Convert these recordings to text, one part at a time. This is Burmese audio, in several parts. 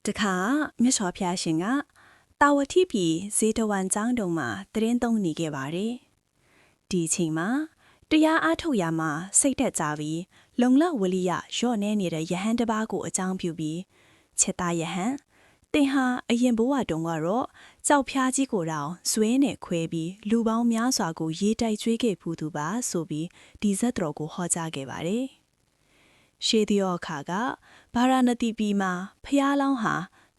တခါမြတ်စွာဘုရားရှင်ကတာဝတိပြည်ဇေတဝန်ကျောင်းတုံးမှာတရင်သုံးနေခဲ့ပါတယ်။ဒီအချိန်မှာတရားအားထုတ်ရမှာစိတ်သက်ကြပြီးလုံလဝလိယရော့နေနေတဲ့ယဟန်တစ်ပါးကိုအကြောင်းပြုပြီးချက်သားယဟန်တင်ဟာအရင်ဘဝတုန်းကတော့ကြောက်ဖျားကြီးကိုတောင်ဇွဲနဲ့ခွဲပြီးလူပေါင်းများစွာကိုရေးတိုက်ကျွေးခဲ့ဖူးသူပါဆိုပြီးဒီဇက်တော်ကိုဟောကြားခဲ့ပါတယ်။ရှေးဒီယောခါကဘာရာဏသီပြည်မှာဖျားလောင်းဟာ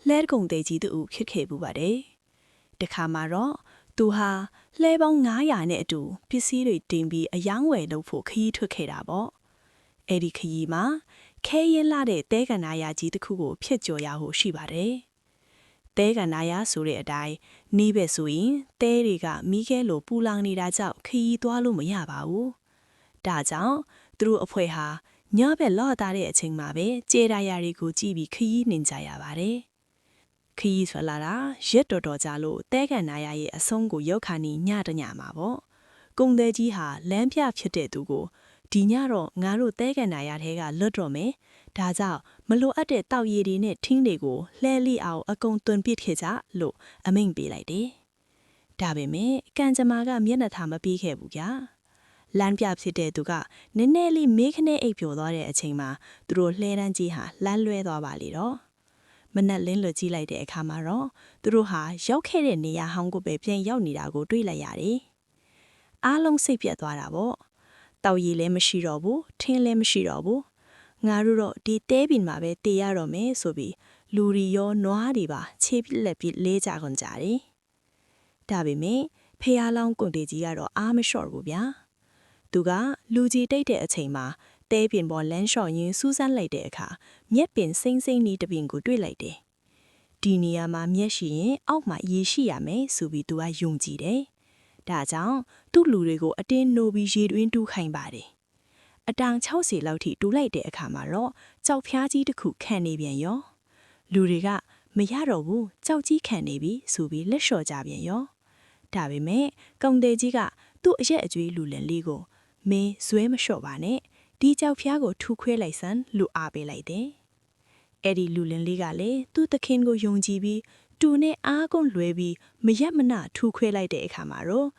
လှဲကုံသေးကြီးသူဖြစ်ခဲ့ပူပါတယ်။တခါမှာတော့သူဟာလှဲပေါင်း900နဲ့အတူပစ္စည်းတွေတင်ပြီးအယောင်းဝယ်လုပ်ဖို့ခရီးထွက်ခဲ့တာပေါ့။အဲ့ဒီခရီးမှာခဲရင်လာတဲ့တဲကန္နာယာကြီးတစ်ခုကိုဖျက်ကျော်ရဖို့ရှိပါတယ်။တဲကန္နာယာဆိုတဲ့အတိုင်းနေပဲဆိုရင်တဲတွေကမီးခဲလိုပူလောင်နေတာကြောင့်ခရီးသွားလို့မရပါဘူး။ဒါကြောင့်သူတို့အဖွဲ့ဟာညဘက်လော့သားတဲ့အချိန်မှာပဲကျေရာယာတွေကိုကြည့်ပြီးခရီးနှင်ကြရပါတယ်။ခရီးဆွလာတာရက်တော်ကြလို့တဲကန်နာယာရဲ့အဆုံးကိုရောက်ခါနီညတညမှာပေါ့။ကုံသေးကြီးဟာလမ်းပြဖြစ်တဲ့သူကိုဒီညတော့ငါတို့တဲကန်နာယာထဲကလွတ်တော့မယ်။ဒါကြောင့်မလိုအပ်တဲ့တောက်ရည်တွေနဲ့ထင်းတွေကိုလှဲလိအောင်အကုန်သွန်ပစ်ခဲ့ကြလို့အမိန့်ပေးလိုက်တယ်။ဒါပေမဲ့ကံကြမ္မာကမျက်နှာသာမပြီးခဲ့ဘူးကြာ။လမ်းပြဖြစ်တဲ့သူကနည်းနည်းလေးမေးခနဲ့အိပ်ပျော်သွားတဲ့အချိန်မှာသူတို့လှဲတန်းကြီးဟာလမ်းလွဲသွားပါလေတော့မနက်လင်းလွတ်ကြည့်လိုက်တဲ့အခါမှာတော့သူတို့ဟာရောက်ခဲ့တဲ့နေရာဟောင်းကိုပဲပြန်ရောက်နေတာကိုတွေ့လိုက်ရတယ်။အားလုံးစိတ်ပြတ်သွားတာပေါ့။တောက်ရည်လည်းမရှိတော့ဘူးထင်းလည်းမရှိတော့ဘူး။ငါတို့တော့ဒီတဲပင်မှာပဲတည်ရတော့မယ်ဆိုပြီးလူရီရောနွားတွေပါခြေပြလက်ပြလဲကြကုန်ကြတယ်။ဒါပေမဲ့ဖះလောင်းကုန်တေကြီးကတော့အားမလျှော့ဘူးဗျာ။သူကလူကြီးတိတ်တဲ့အချိန်မှာတဲပင်ပေါ်လမ်းလျှော့ရင်းစူးစမ်းလိုက်တဲ့အခါမျက်ပင်စိမ့်စိမ့်နီးတပင်ကိုတွေ့လိုက်တယ်။ဒီနေရာမှာမျက်ရှိရင်အောက်မှာရေရှိရမယ်ဆိုပြီးသူကယုံကြည်တယ်။ဒါကြောင့်သူ့လူတွေကိုအတင်းနိုးပြီးရေတွင်းတူးခိုင်းပါတယ်။အတန်60လောက်ထိတူးလိုက်တဲ့အခါမှာတော့ကြောက်ဖျားကြီးတစ်ခုခံနေပြန်ရော။လူတွေကမရတော့ဘူးကြောက်ကြီးခံနေပြီဆိုပြီးလက်လျှော့ကြပြန်ရော။ဒါပေမဲ့ကုံသေးကြီးကသူ့အရက်အကျွေးလူလန်လေးကိုမင်းဇွဲမလျှော့ပါနဲ့ဒီကြောက်ဖျားကိုထူခွဲလိုက်စမ်းလို့အားပေးလိုက်တယ်။အဲ့ဒီလူလင်လေးကလည်းသူ့သခင်ကိုယုံကြည်ပြီးတူနဲ့အားကုန်လွဲပြီးမရက်မနထူခွဲလိုက်တဲ့အခါမှာတော့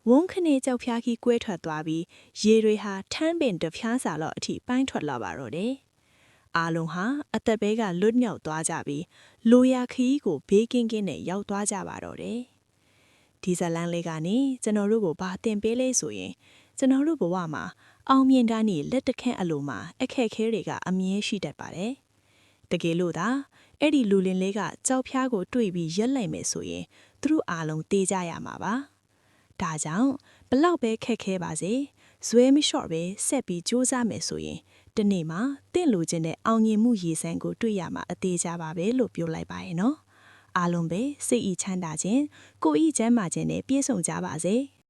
ဝုန်းခနဲ့ကြောက်ဖျားကြီးကွဲထွက်သွားပြီးရေတွေဟာထန်းပင်တစ်ဖျားစာလောက်အထိပိုင်းထွက်လာပါတော့တယ်။အားလုံးဟာအသက်ပဲကလွတ်မြောက်သွားကြပြီးလိုရာခီးကိုဘေးကင်းကင်းနဲ့ရောက်သွားကြပါတော့တယ်။ဒီဇလန်လေးကနေကျွန်တော်တို့ကိုဘာတင်ပေးလဲဆိုရင်ကျွန်တော်တို့ဘဝမှာအောင်မြင်တာနဲ့လက်တခန့်အလိုမှာအခက်ခဲတွေကအမြဲရှိတတ်ပါတယ်။တကယ်လို့သာအဲ့ဒီလူလင်လေးကကြောက်ဖျားကိုတွေ့ပြီးရက်လိုက်မယ်ဆိုရင်သူတို့အားလုံးတေးကြရမှာပါ။ဒါကြောင့်ဘလောက်ပဲခက်ခဲပါစေဇွဲမလျှော့ပဲဆက်ပြီးစူးစမ်းမယ်ဆိုရင်ဒီနေ့မှာတင့်လိုချင်တဲ့အောင်မြင်မှုရည်စမ်းကိုတွေ့ရမှာအသေးကြပါပဲလို့ပြောလိုက်ပါရဲ့နော်။အားလုံးပဲစိတ်ဤချမ်းသာခြင်းကိုယ်ဤကျန်းမာခြင်းနဲ့ပြည့်စုံကြပါစေ။